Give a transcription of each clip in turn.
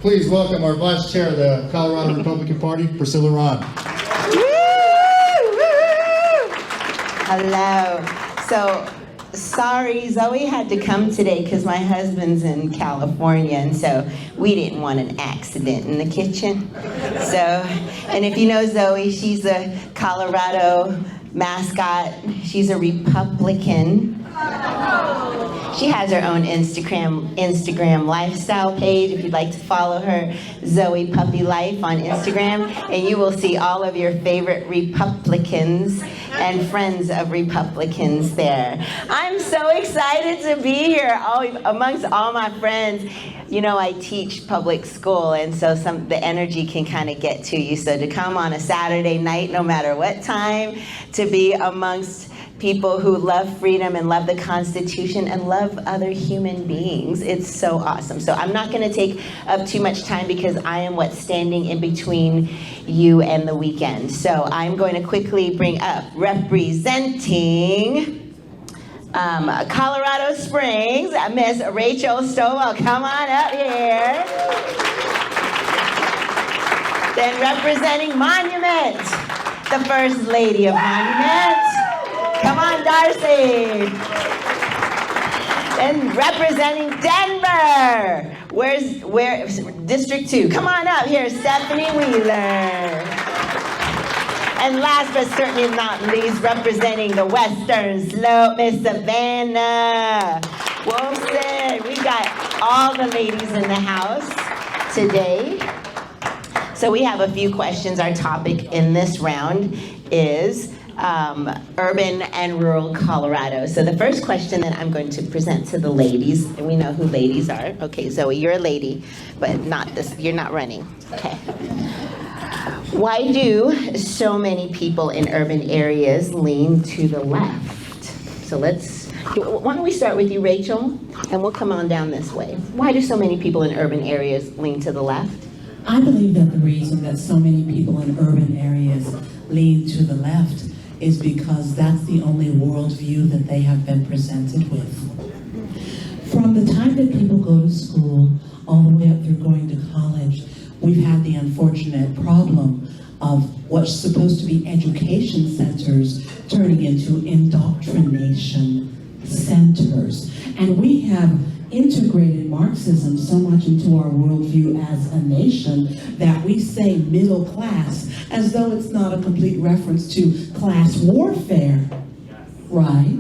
Please welcome our Vice Chair of the Colorado Republican Party, Priscilla Rahn. Hello. So, sorry, Zoe had to come today because my husband's in California, and so we didn't want an accident in the kitchen. So, and if you know Zoe, she's a Colorado mascot. She's a Republican. She has her own Instagram lifestyle page. If you'd like to follow her, Zoe Puppy Life on Instagram, and you will see all of your favorite Republicans and friends of Republicans there. I'm so excited to be here amongst all my friends. You know, I teach public school, and so the energy can kind of get to you. So to come on a Saturday night, no matter what time, to be amongst people who love freedom and love the Constitution and love other human beings. It's so awesome. So I'm not going to take up too much time because I am what's standing in between you and the weekend. So I'm going to quickly bring up representing Colorado Springs, Miss Rachel Stovall. Come on up here. Then representing Monument, the First Lady of Monument. Come on, Darcy. And representing Denver, where District 2. Come on up here, Stephanie Wheeler. And last but certainly not least, representing the Western Slope, Miss Savannah. Wolfson. We got all the ladies in the house today. So we have a few questions. Our topic in this round is urban and rural Colorado. So the first question that I'm going to present to the ladies, and we know who ladies are. Okay, Zoe, you're a lady, but not this. You're not running. Okay. Why do so many people in urban areas lean to the left? So why don't we start with you, Rachel, and we'll come on down this way. Why do so many people in urban areas lean to the left? I believe that the reason that so many people in urban areas lean to the left is because that's the only worldview that they have been presented with. From the time that people go to school all the way up through going to college, we've had the unfortunate problem of what's supposed to be education centers turning into indoctrination centers. And we have integrated Marxism so much into our worldview as a nation that we say middle class as though it's not a complete reference to class warfare, right?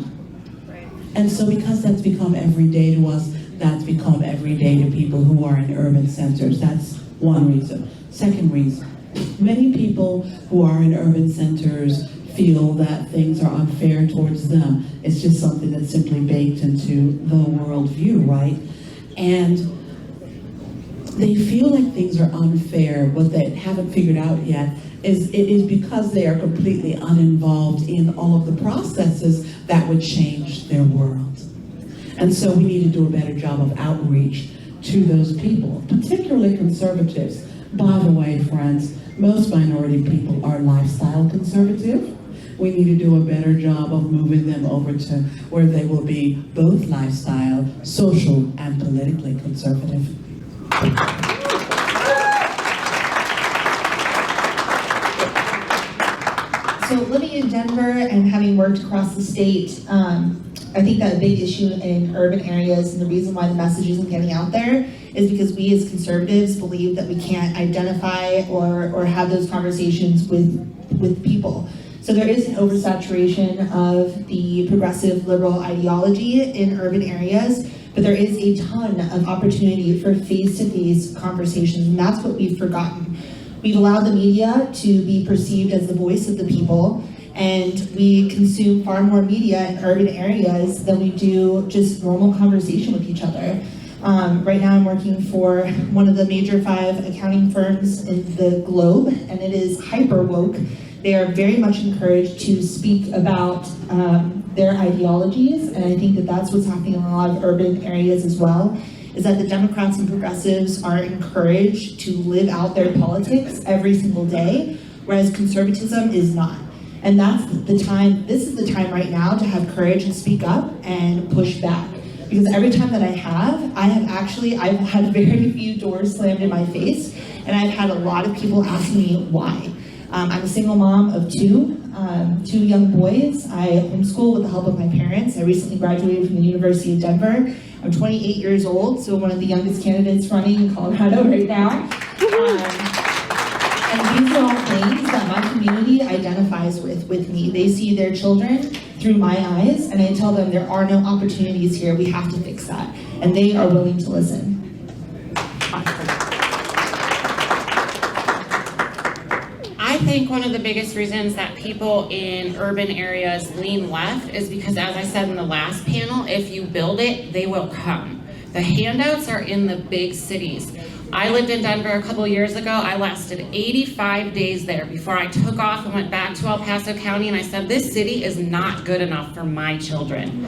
And so because that's become everyday to us, that's become everyday to people who are in urban centers. That's one reason. Second reason, many people who are in urban centers feel that things are unfair towards them. It's just something that's simply baked into the worldview, right? And they feel like things are unfair. What they haven't figured out yet is it is because they are completely uninvolved in all of the processes that would change their world. And so we need to do a better job of outreach to those people, particularly conservatives. By the way, friends, most minority people are lifestyle conservative. We need to do a better job of moving them over to where they will be both lifestyle, social, and politically conservative. So living in Denver and having worked across the state, I think that a big issue in urban areas and the reason why the message isn't getting out there is because we as conservatives believe that we can't identify or have those conversations with people. So there is an oversaturation of the progressive liberal ideology in urban areas, but there is a ton of opportunity for face-to-face conversations, and that's what we've forgotten. We've allowed the media to be perceived as the voice of the people, and we consume far more media in urban areas than we do just normal conversation with each other. Right now I'm working for one of the major 5 accounting firms in the globe, and it is hyper woke. They are very much encouraged to speak about their ideologies, and I think that that's what's happening in a lot of urban areas as well, is that the Democrats and progressives are encouraged to live out their politics every single day, whereas conservatism is not. And that's the time, this is the time right now to have courage and speak up and push back. Because every time that I've had very few doors slammed in my face, and I've had a lot of people ask me why. I'm a single mom of two young boys. I homeschool with the help of my parents. I recently graduated from the University of Denver. I'm 28 years old, so one of the youngest candidates running in Colorado right now. And these are all things that my community identifies with me. They see their children through my eyes, and I tell them there are no opportunities here. We have to fix that. And they are willing to listen. I think one of the biggest reasons that people in urban areas lean left is because, as I said in the last panel, if you build it, they will come. The handouts are in the big cities. I lived in Denver a couple years ago. I lasted 85 days there before I took off and went back to El Paso County, and I said, this city is not good enough for my children.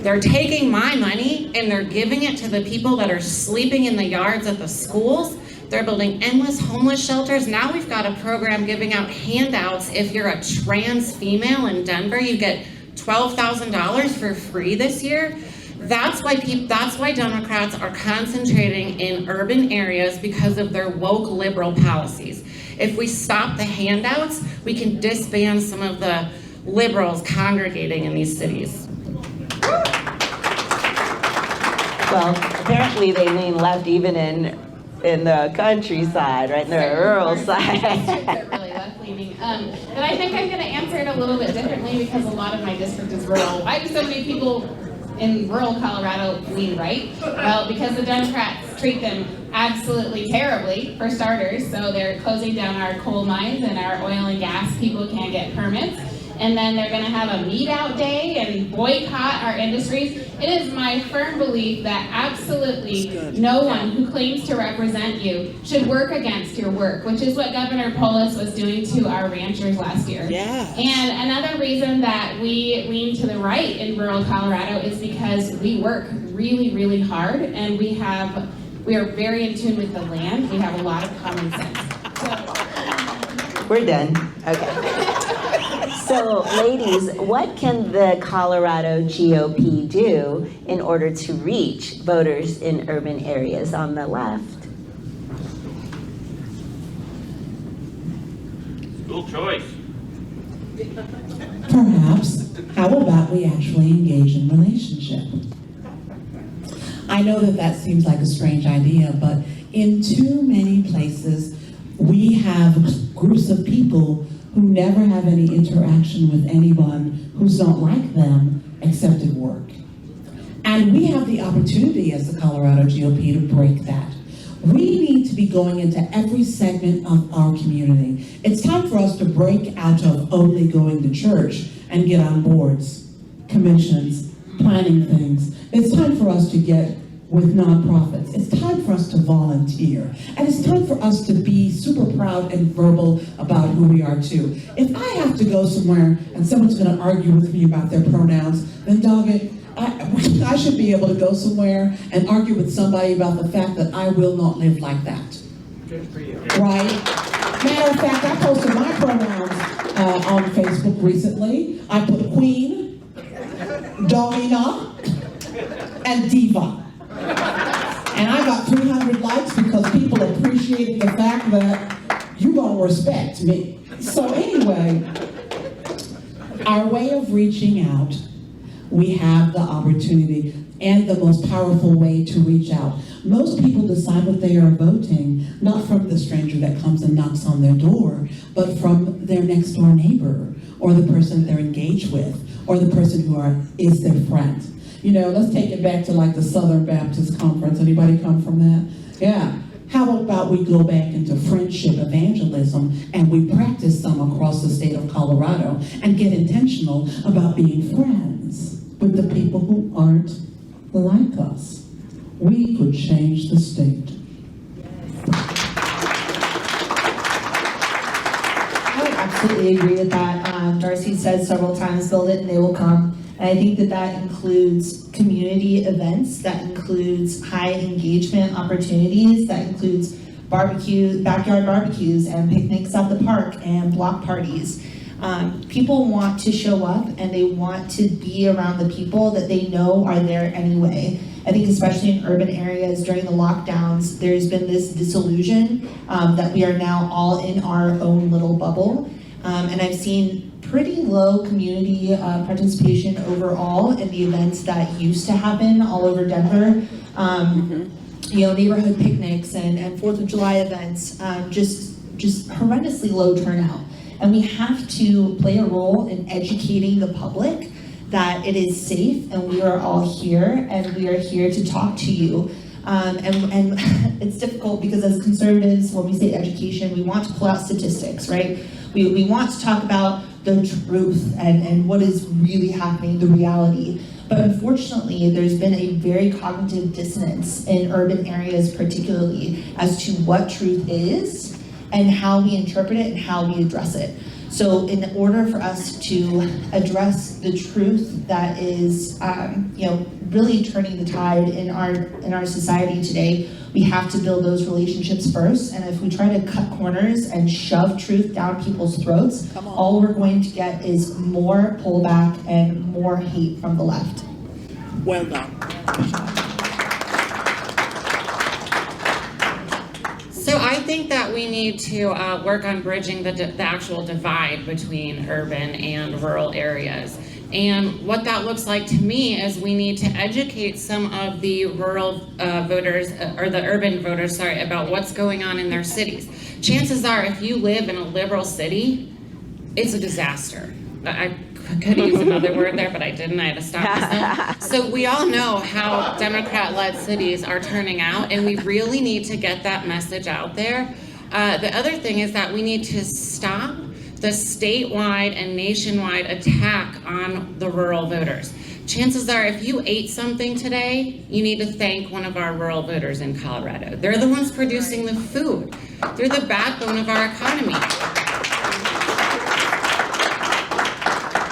They're taking my money and they're giving it to the people that are sleeping in the yards at the schools. They're building endless homeless shelters. Now we've got a program giving out handouts. If you're a trans female in Denver, you get $12,000 for free this year. That's why Democrats are concentrating in urban areas, because of their woke liberal policies. If we stop the handouts, we can disband some of the liberals congregating in these cities. Well, apparently they lean left even in the countryside, right, in the rural side. They're really left-leaning. But I think I'm going to answer it a little bit differently, because a lot of my district is rural. Why do so many people in rural Colorado lean right? Well, because the Democrats treat them absolutely terribly, for starters. So they're closing down our coal mines, and our oil and gas people can't get permits. And then they're going to have a meat out day and boycott our industries. It is my firm belief that absolutely no one who claims to represent you should work against your work, which is what Governor Polis was doing to our ranchers last year. Yeah. And another reason that we lean to the right in rural Colorado is because we work really, really hard, and we are very in tune with the land. We have a lot of common sense. We're done. Okay. So, ladies, what can the Colorado GOP do in order to reach voters in urban areas on the left? School choice. Perhaps, how about we actually engage in relationship? I know that seems like a strange idea, but in too many places, we have groups of people who never have any interaction with anyone who's not like them except at work. And we have the opportunity as the Colorado GOP to break that. We need to be going into every segment of our community. It's time for us to break out of only going to church and get on boards, commissions, planning things. It's time for us to get with nonprofits. It's time for us to volunteer. And it's time for us to be super proud and verbal about who we are too. If I have to go somewhere and someone's gonna argue with me about their pronouns, then dog it, I should be able to go somewhere and argue with somebody about the fact that I will not live like that. Good for you. Right? Matter of fact, I posted my pronouns on Facebook recently. I put queen, dogina, and diva. And I got 300 likes because people appreciated the fact that you're gonna respect me. So anyway, our way of reaching out, we have the opportunity and the most powerful way to reach out. Most people decide what they are voting, not from the stranger that comes and knocks on their door, but from their next door neighbor, or the person they're engaged with, or the person who is their friend. You know, let's take it back to like the Southern Baptist Conference. Anybody come from that? Yeah. How about we go back into friendship evangelism and we practice some across the state of Colorado and get intentional about being friends with the people who aren't like us. We could change the state. I would absolutely agree with that. Darcy said several times, build it and they will come. And I think that includes community events, that includes high engagement opportunities, that includes backyard barbecues and picnics at the park and block parties. People want to show up and they want to be around the people that they know are there anyway. I think especially in urban areas during the lockdowns, there's been this disillusion that we are now all in our own little bubble. And I've seen pretty low community participation overall in the events that used to happen all over Denver. You know, neighborhood picnics and 4th of July events, just horrendously low turnout. And we have to play a role in educating the public that it is safe and we are all here and we are here to talk to you. And it's difficult because as conservatives, when we say education, we want to pull out statistics, right? We want to talk about the truth and what is really happening, the reality. But unfortunately, there's been a very cognitive dissonance in urban areas particularly as to what truth is and how we interpret it and how we address it. So in order for us to address the truth that is, really turning the tide in our society today, we have to build those relationships first. And if we try to cut corners and shove truth down people's throats, all we're going to get is more pullback and more hate from the left. Well done. So I think that we need to work on bridging the actual divide between urban and rural areas. And what that looks like to me is we need to educate some of the rural voters, or the urban voters, about what's going on in their cities. Chances are, if you live in a liberal city, it's a disaster. I could use another word there, but I didn't. I had to stop myself. So we all know how Democrat-led cities are turning out, and we really need to get that message out there. The other thing is that we need to stop the statewide and nationwide attack on the rural voters. Chances are, if you ate something today, you need to thank one of our rural voters in Colorado. They're the ones producing the food. They're the backbone of our economy.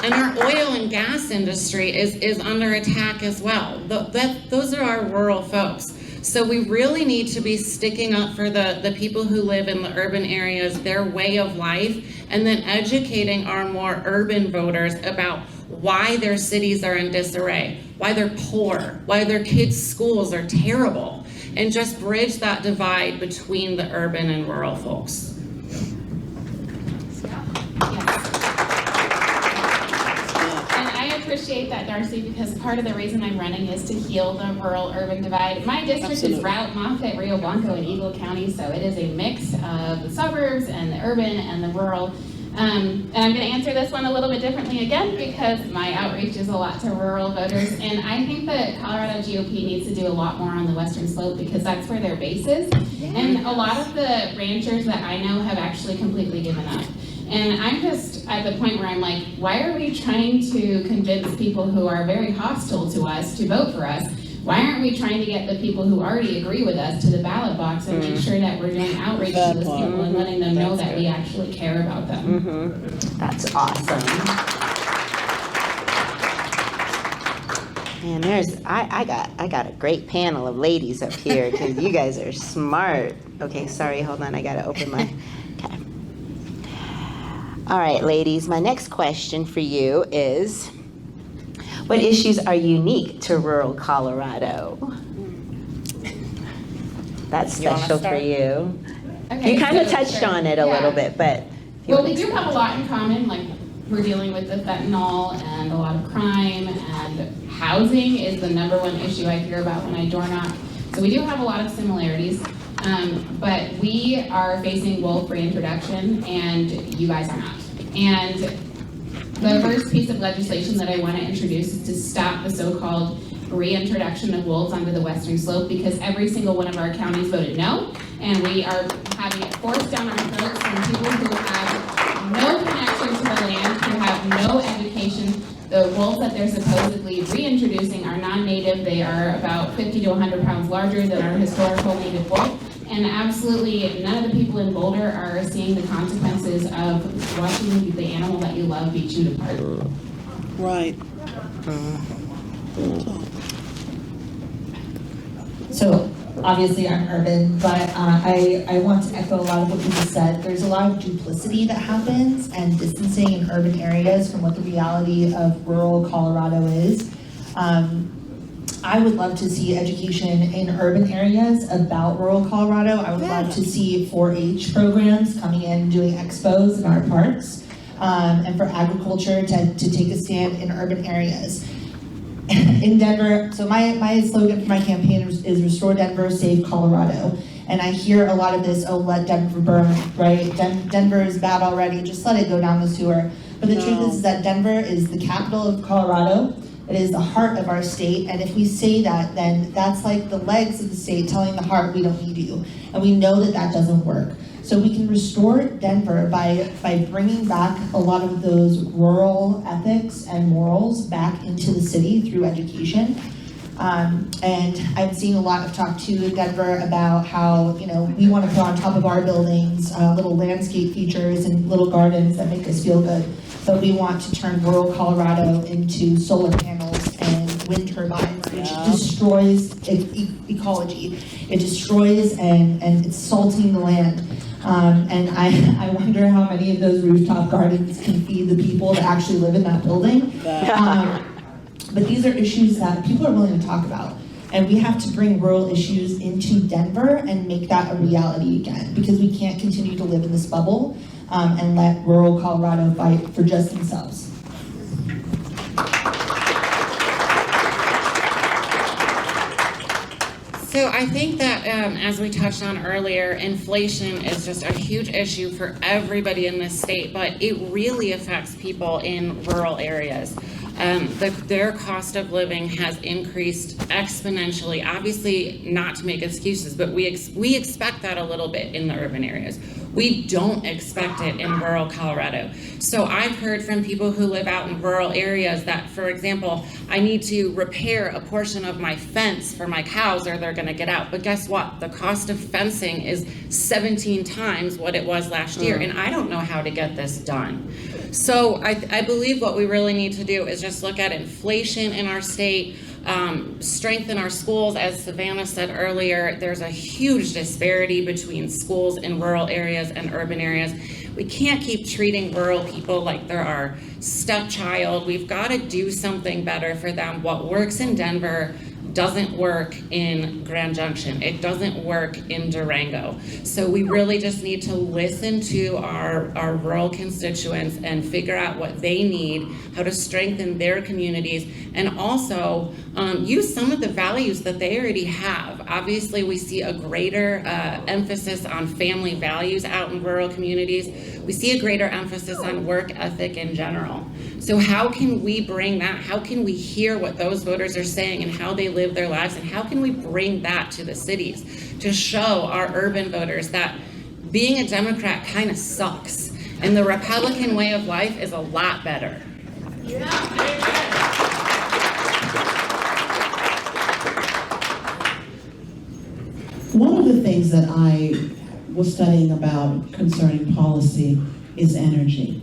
And our oil and gas industry is under attack as well. Those are our rural folks. So we really need to be sticking up for the people who live in the urban areas, their way of life, and then educating our more urban voters about why their cities are in disarray, why they're poor, why their kids' schools are terrible, and just bridge that divide between the urban and rural folks. I appreciate that, Darcy, because part of the reason I'm running is to heal the rural-urban divide. My district is Route, Moffett, Rio Blanco, and Eagle County, so it is a mix of the suburbs and the urban and the rural. And I'm going to answer this one a little bit differently again because my outreach is a lot to rural voters, and I think that Colorado GOP needs to do a lot more on the Western Slope because that's where their base is. And a lot of the ranchers that I know have actually completely given up. And I'm just at the point where I'm like, why are we trying to convince people who are very hostile to us to vote for us? Why aren't we trying to get the people who already agree with us to the ballot box and make sure that we're doing outreach to those people and letting them know that we actually care about them? That's awesome. Man, I got a great panel of ladies up here because you guys are smart. Okay, sorry, hold on, I gotta open my. Okay. All right, ladies, my next question for you is, what issues are unique to rural Colorado? That's special for you. Okay, You kind of so- touched on it a little bit, but. Well, we do have a lot in common, like we're dealing with the fentanyl and a lot of crime, and housing is the #1 issue I hear about when I door knock. So we do have a lot of similarities, but we are facing wolf reintroduction and you guys are not. And the first piece of legislation that I want to introduce is to stop the so-called reintroduction of wolves onto the Western Slope because every single one of our counties voted no, and we are having it forced down our throats from people who have no connection to the land, who have no education. The wolves that they're supposedly reintroducing are non-native. They are about 50 to 100 pounds larger than our historical native wolf. And absolutely none of the people in Boulder are seeing the consequences of watching the animal that you love be chewed apart. Right. So obviously I'm urban, but I want to echo a lot of what you just said. There's a lot of duplicity that happens and distancing in urban areas from what the reality of rural Colorado is. I would love to see education in urban areas about rural Colorado. I would love to see 4-H programs coming in, doing expos in our parks, and for agriculture to take a stand in urban areas. In Denver, so my slogan for my campaign is Restore Denver, Save Colorado. And I hear a lot of this, oh, let Denver burn, right? Denver is bad already, just let it go down the sewer. But the truth is that Denver is the capital of Colorado. It is the heart of our state, and if we say that, then that's like the legs of the state telling the heart, we don't need you. And we know that that doesn't work. So we can restore Denver by bringing back a lot of those rural ethics and morals back into the city through education. And I've seen a lot of talk too in Denver about how, you know, we want to put on top of our buildings little landscape features and little gardens that make us feel good. But we want to turn rural Colorado into solar panels and wind turbines, which destroys ecology. It destroys and it's salting the land. And I wonder how many of those rooftop gardens can feed the people that actually live in that building. But these are issues that people are willing to talk about. And we have to bring rural issues into Denver and make that a reality again, because we can't continue to live in this bubble and let rural Colorado fight for just themselves. So I think that, as we touched on earlier, inflation is just a huge issue for everybody in this state, but it really affects people in rural areas. Their cost of living has increased exponentially. Obviously, not to make excuses, but we expect that a little bit in the urban areas. We don't expect it in rural Colorado. So I've heard from people who live out in rural areas that, for example, I need to repair a portion of my fence for my cows or they're gonna get out. But guess what? The cost of fencing is 17 times what it was last year, and I don't know how to get this done. So I believe what we really need to do is just look at inflation in our state, strengthen our schools. As Savannah said earlier, there's a huge disparity between schools in rural areas and urban areas. We can't keep treating rural people like they're our stepchild. We've got to do something better for them. What works in Denver doesn't work in Grand Junction. It doesn't work in Durango. So we really just need to listen to our rural constituents and figure out what they need, how to strengthen their communities, and also use some of the values that they already have. Obviously, we see a greater emphasis on family values out in rural communities. We see a greater emphasis on work ethic in general. So how can we bring that? How can we hear what those voters are saying and how they live their lives? And how can we bring that to the cities to show our urban voters that being a Democrat kind of sucks and the Republican way of life is a lot better? One of the things that I was studying about concerning policy is energy.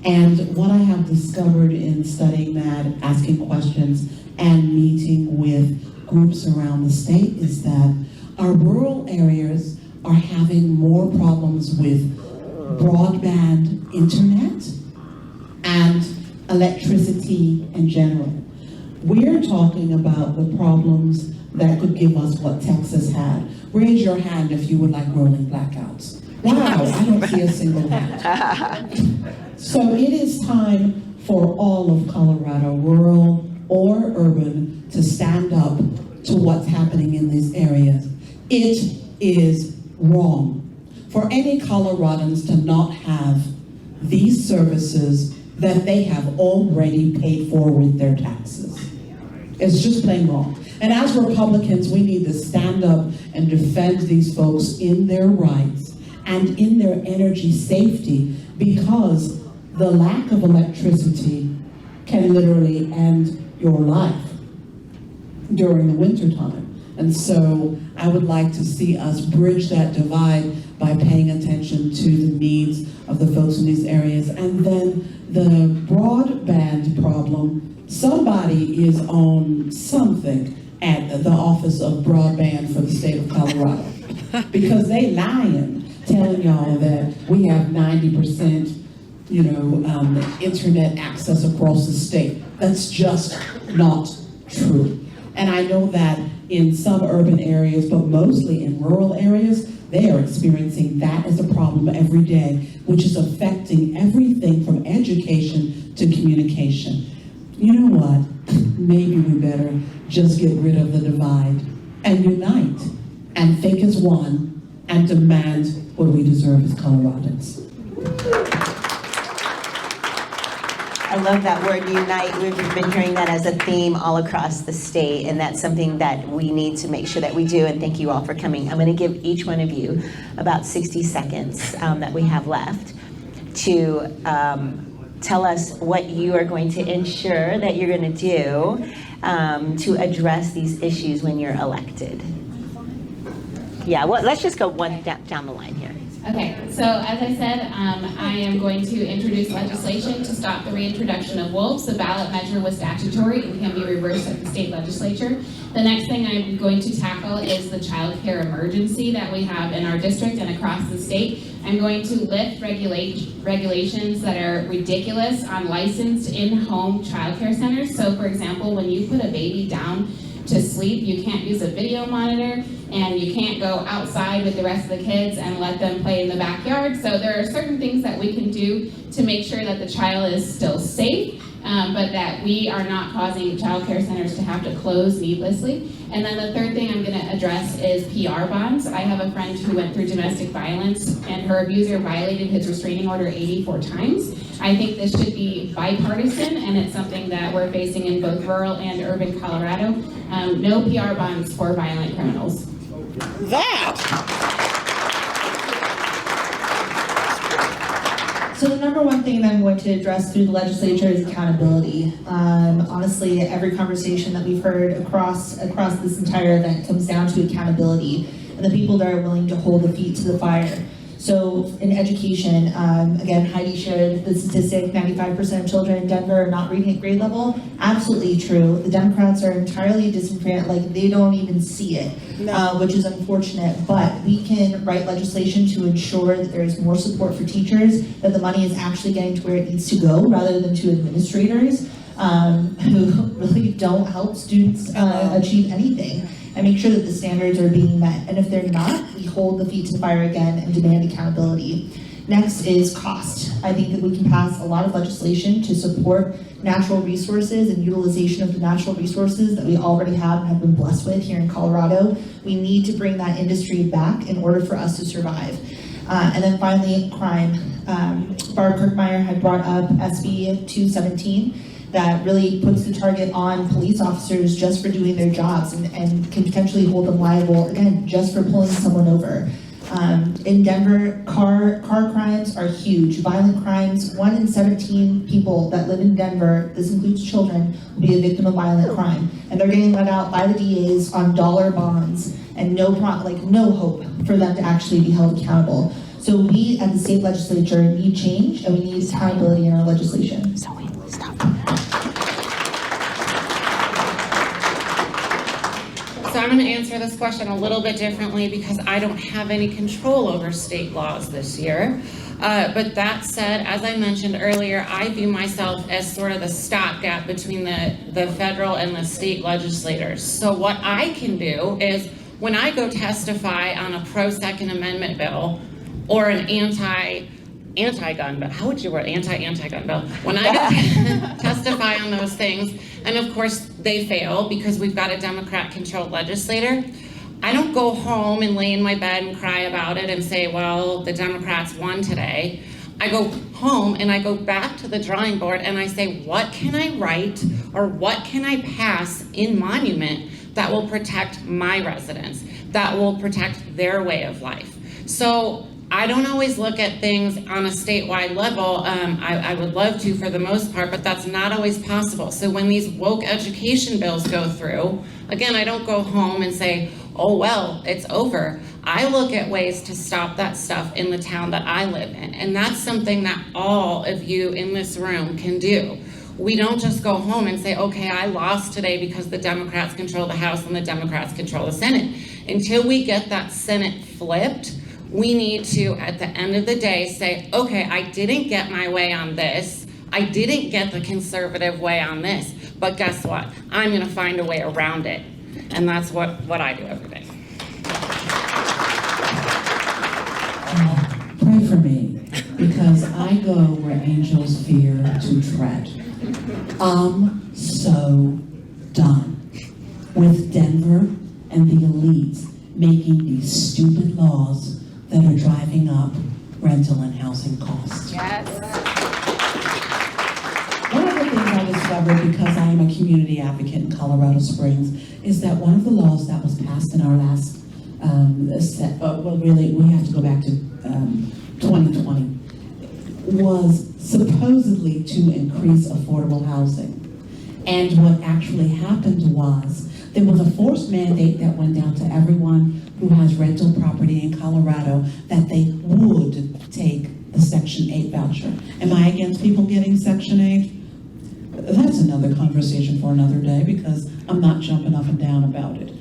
And what I have discovered in studying that, asking questions, and meeting with groups around the state is that our rural areas are having more problems with broadband internet and electricity in general. We're talking about the problems that could give us what Texas had. Raise your hand if you would like rolling blackouts. Wow, I don't see a single hand. So it is time for all of Colorado, rural or urban, to stand up to what's happening in these areas. It is wrong for any Coloradans to not have these services that they have already paid for with their taxes. It's just plain wrong. And as Republicans, we need to stand up and defend these folks in their rights and in their energy safety, because the lack of electricity can literally end your life during the winter time. And so I would like to see us bridge that divide by paying attention to the needs of the folks in these areas. And then the broadband problem, somebody is on something, at the Office of Broadband for the state of Colorado. Because they lying, telling y'all that we have 90%, internet access across the state. That's just not true. And I know that in some urban areas, but mostly in rural areas, they are experiencing that as a problem every day, which is affecting everything from education to communication. You know what? Maybe we better just get rid of the divide and unite and think as one and demand what we deserve as Coloradans. I love that word, unite. We've been hearing that as a theme all across the state, and that's something that we need to make sure that we do, and thank you all for coming. I'm going to give each one of you about 60 seconds that we have left to tell us what you are going to ensure that you're going to do to address these issues when you're elected. Yeah, well, let's just go one down the line here. Okay, so as I said, I am going to introduce legislation to stop the reintroduction of wolves. The ballot measure was statutory and can be reversed at the state legislature. The next thing I'm going to tackle is the child care emergency that we have in our district and across the state. I'm going to lift regulations that are ridiculous on licensed in-home child care centers. So for example, when you put a baby down to sleep, you can't use a video monitor, and you can't go outside with the rest of the kids and let them play in the backyard. So there are certain things that we can do to make sure that the child is still safe, but that we are not causing child care centers to have to close needlessly. And then the third thing I'm going to address is PR bonds. I have a friend who went through domestic violence, and her abuser violated his restraining order 84 times. I think this should be bipartisan, and it's something that we're facing in both rural and urban Colorado. No PR bonds for violent criminals. So the number one thing that I'm going to address through the legislature is accountability. Honestly, every conversation that we've heard across this entire event comes down to accountability and the people that are willing to hold the feet to the fire. So in education, again, Heidi shared the statistic, 95% of children in Denver are not reading at grade level. Absolutely true. The Democrats are entirely disenfranchised, like they don't even see it, which is unfortunate. But we can write legislation to ensure that there is more support for teachers, that the money is actually getting to where it needs to go, rather than to administrators who really don't help students achieve anything. And make sure that the standards are being met. And if they're not, we hold the feet to the fire again and demand accountability. Next is cost. I think that we can pass a lot of legislation to support natural resources and utilization of the natural resources that we already have and have been blessed with here in Colorado. We need to bring that industry back in order for us to survive. And then finally, crime. Barb Kirkmeyer had brought up SB 217. That really puts the target on police officers just for doing their jobs and can potentially hold them liable, again, just for pulling someone over. In Denver, car crimes are huge. Violent crimes, 1 in 17 people that live in Denver, this includes children, will be a victim of violent crime. And they're getting let out by the DAs on dollar bonds and no hope for them to actually be held accountable. So we at the state legislature need change, and we need accountability in our legislation. Stop. So I'm going to answer this question a little bit differently because I don't have any control over state laws this year. But that said, as I mentioned earlier, I view myself as sort of the stopgap between the federal and the state legislators. So what I can do is when I go testify on a pro-Second Amendment bill or an anti-gun bill, how would you word anti-gun bill? When I go testify on those things, and of course they fail because we've got a Democrat-controlled legislator, I don't go home and lay in my bed and cry about it and say, well, the Democrats won today. I go home and I go back to the drawing board and I say, what can I write or what can I pass in Monument that will protect my residents, that will protect their way of life? So I don't always look at things on a statewide level. I would love to for the most part, but that's not always possible. So when these woke education bills go through, again, I don't go home and say, oh, well, it's over. I look at ways to stop that stuff in the town that I live in. And that's something that all of you in this room can do. We don't just go home and say, okay, I lost today because the Democrats control the House and the Democrats control the Senate. Until we get that Senate flipped, we need to, at the end of the day, say, okay, I didn't get my way on this. I didn't get the conservative way on this. But guess what? I'm gonna find a way around it. And that's what I do every day. Pray for me, because I go where angels fear to tread. I'm so done with Denver and the elites making these stupid laws that are driving up rental and housing costs. Yes. One of the things I discovered, because I am a community advocate in Colorado Springs, is that one of the laws that was passed in our last really, we have to go back to 2020, was supposedly to increase affordable housing. And what actually happened was, there was a forced mandate that went down to everyone who has rental property in Colorado that they would take the Section 8 voucher. Am I against people getting Section 8? That's another conversation for another day, because I'm not jumping up and down about it.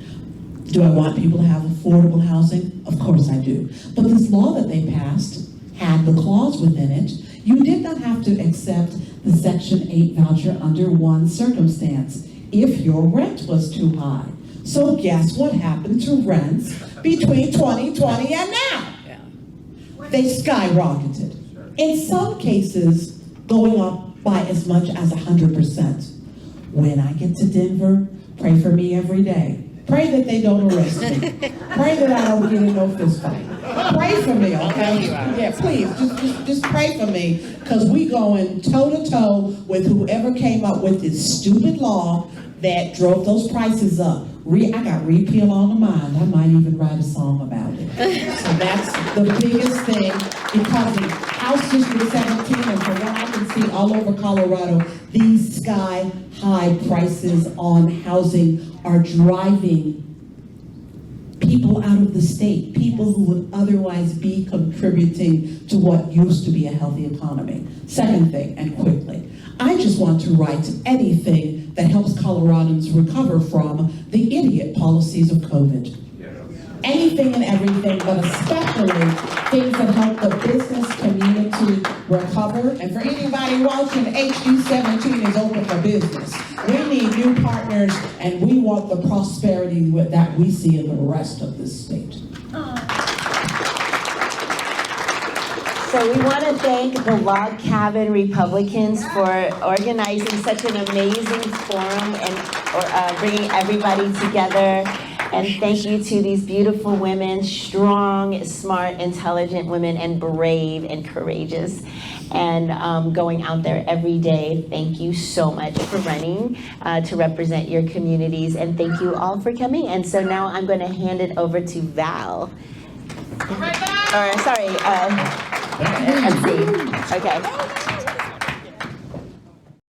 Do I want people to have affordable housing? Of course I do. But this law that they passed had the clause within it. You did not have to accept the Section 8 voucher under one circumstance: if your rent was too high. So guess what happened to rents between 2020 and now? They skyrocketed. In some cases, going up by as much as 100%. When I get to Denver, pray for me every day. Pray that they don't arrest me. Pray that I don't get in no fist fight. Pray for me, okay? Yeah, please, just pray for me, because we going toe-to-toe with whoever came up with this stupid law that drove those prices up. I got repeal on the mind. I might even write a song about it. So that's the biggest thing, because in House District 17, and from what I can see all over Colorado, these sky-high prices on housing are driving people out of the state, people who would otherwise be contributing to what used to be a healthy economy. Second thing, and quickly, I just want to write anything that helps Coloradans recover from the idiot policies of COVID. Anything and everything, but especially things that help the business community recover. And for anybody watching, HD17 is open for business. We need new partners, and we want the prosperity that we see in the rest of this state. So we want to thank the Log Cabin Republicans for organizing such an amazing forum and bringing everybody together. And thank you to these beautiful women, strong, smart, intelligent women, and brave and courageous, and going out there every day. Thank you so much for running to represent your communities, and thank you all for coming. And so now I'm going to hand it over to Val. Or sorry, MC. Okay.